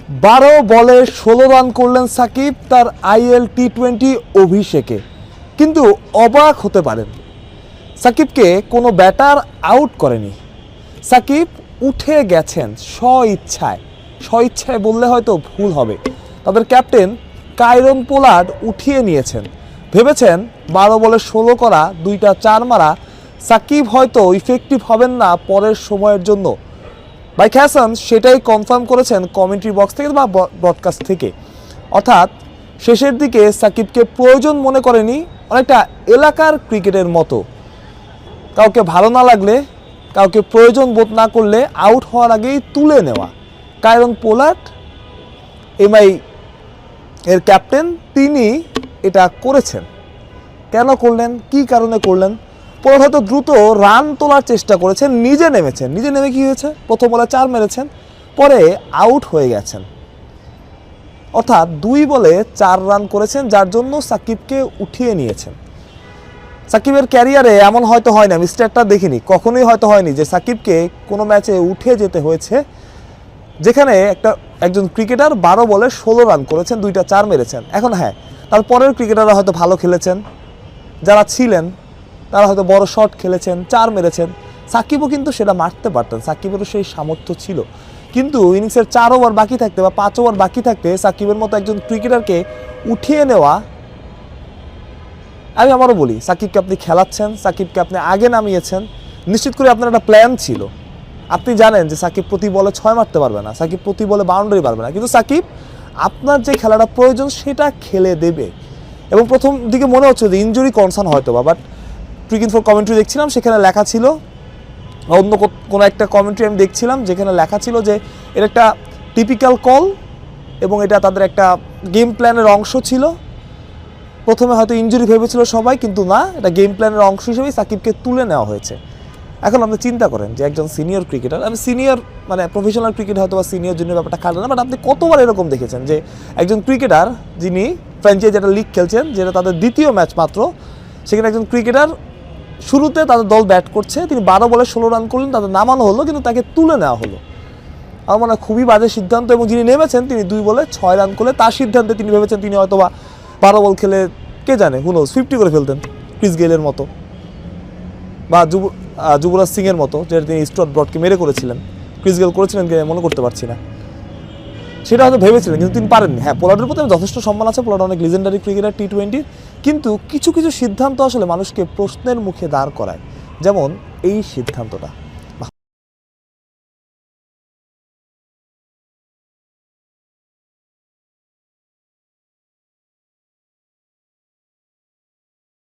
12 বলে 16 রান করলেন সাকিব তার আইএল টি20 অভিষেকে। কিন্তু অবাক হতে পারেন, সাকিবকে কোনো ব্যাটার আউট করেনি। সাকিব উঠে গেছেন স্বইচ্ছায় বললে হয়তো ভুল হবে। তাদের ক্যাপ্টেন কাইরন পোলার্ড উঠিয়ে নিয়েছেন, ভেবেছেন 12 বলে 16 করা, 2টা 4 মারা সাকিব হয়তো ইফেক্টিভ হবেন না পরের সময়ের জন্য। ভাই হাসান সেটাই কনফার্ম করেছেন কমেন্ট্রি বক্স থেকে বা ব্রডকাস্ট থেকে। অর্থাৎ শেষের দিকে সাকিবকে প্রয়োজন মনে করেনি, অনেকটা এলাকার ক্রিকেটের মতো। কাউকে ভালো না লাগলে, কাউকে প্রয়োজন বোধ না করলে আউট হওয়ার আগেই তুলে নেওয়া। কাইরন পোলার্ড এমআই এর ক্যাপ্টেন, তিনি এটা করেছেন। কেন করলেন, কি কারণে করলেন? পোলার্ড হয়তো দ্রুত রান তোলার চেষ্টা করেছেন, নিজে নেমে কি হয়েছে, প্রথম বলে 4 মেরেছেন, পরে আউট হয়ে গেছেন। অর্থাৎ 2 বলে 4 রান করেছেন, যার জন্য সাকিবকে উঠিয়ে নিয়েছেন। সাকিবের ক্যারিয়ারে এমন হয়তো হয় না, আমি স্ট্যাটটা দেখিনি, কখনোই হয়তো হয়নি যে সাকিবকে কোনো ম্যাচে উঠে যেতে হয়েছে যেখানে একজন ক্রিকেটার 12 বলে 16 রান করেছেন, 2টা 4 মেরেছেন। এখন হ্যাঁ, তারপরের ক্রিকেটাররা হয়তো ভালো খেলেছেন, যারা ছিলেন তারা হয়তো বড় শট খেলেছেন, 4 মেরেছেন। সাকিবও কিন্তু সেটা মারতে পারতেন, সাকিবেরও সেই সামর্থ্য ছিল। কিন্তু ইনিংসের 4 ওভার বাকি থাকতে বা 5 ওভার বাকি থাকতে সাকিবের মতো একজন ক্রিকেটারকে উঠিয়ে নেওয়া, আমি আবারও বলি, সাকিবকে আপনি খেলাচ্ছেন, সাকিবকে আপনি আগে নামিয়েছেন, নিশ্চিত করে আপনার একটা প্ল্যান ছিল। আপনি জানেন যে সাকিব প্রতি বলে 6 মারতে পারবে না, সাকিব প্রতি বলে বাউন্ডারি পারবে না, কিন্তু সাকিব আপনার যে খেলাটা প্রয়োজন সেটা খেলে দেবে। এবং প্রথম দিকে মনে হচ্ছে যে ইনজুরি কনসার্ন হয়তো বা, বাট ক্রিকেট ফর কমেন্ট্রি দেখছিলাম, সেখানে লেখা ছিল, অন্য কোনো একটা কমেন্ট্রি আমি দেখছিলাম যেখানে লেখা ছিল যে এটা একটা টিপিক্যাল কল এবং এটা তাদের একটা গেম প্ল্যানের অংশ ছিল। প্রথমে হয়তো ইনজুরি ভেবেছিল সবাই, কিন্তু না, এটা গেম প্ল্যানের অংশ হিসেবেই সাকিবকে তুলে নেওয়া হয়েছে। এখন আপনি চিন্তা করেন যে একজন সিনিয়র ক্রিকেটার, আমি সিনিয়র মানে প্রফেশনাল ক্রিকেট হয়তো বা সিনিয়র জুনিয়র ব্যাপারটা খাটে না, বাট আপনি কতবার এরকম দেখেছেন যে একজন ক্রিকেটার যিনি ফ্র্যাঞ্চাইজি একটা লিগ খেলছেন, যেটা তাদের দ্বিতীয় ম্যাচ মাত্র, সেখানে একজন ক্রিকেটার শুরুতে তাদের দল ব্যাট করছে, তিনি 12 বলে 16 রান করলেন, তাদের নামানো হলো, কিন্তু তাকে তুলে নেওয়া হলো। আমার মনে হয় খুবই বাজে সিদ্ধান্ত। এবং যিনি নেমেছেন তিনি 2 বলে 6 রান করলে তার সিদ্ধান্তে তিনি ভেবেছেন তিনি হয়তো বা 12 বল খেলে, কে জানে, হুনোস 50 করে ফেলতেন, ক্রিস গেইলের মতো বা যুবরাজ সিংয়ের মতো, যেটা তিনি স্টুয়ার্ট ব্রডকে মেরে করেছিলেন। ক্রিস গেইল করেছিলেন কি মনে করতে পারছি না, সেটা হয়তো ভেবেছিলেন, কিন্তু তিনি পারেননি। হ্যাঁ, পোলার্ডের প্রতি যথেষ্ট সম্মান আছে, পোলার্ড অনেক লিজেন্ডারি ক্রিকেটার টি20, কিন্তু কিছু সিদ্ধান্ত আসলে মানুষকে প্রশ্নের মুখে দাঁড় করায়, যেমন এই সিদ্ধান্তটা।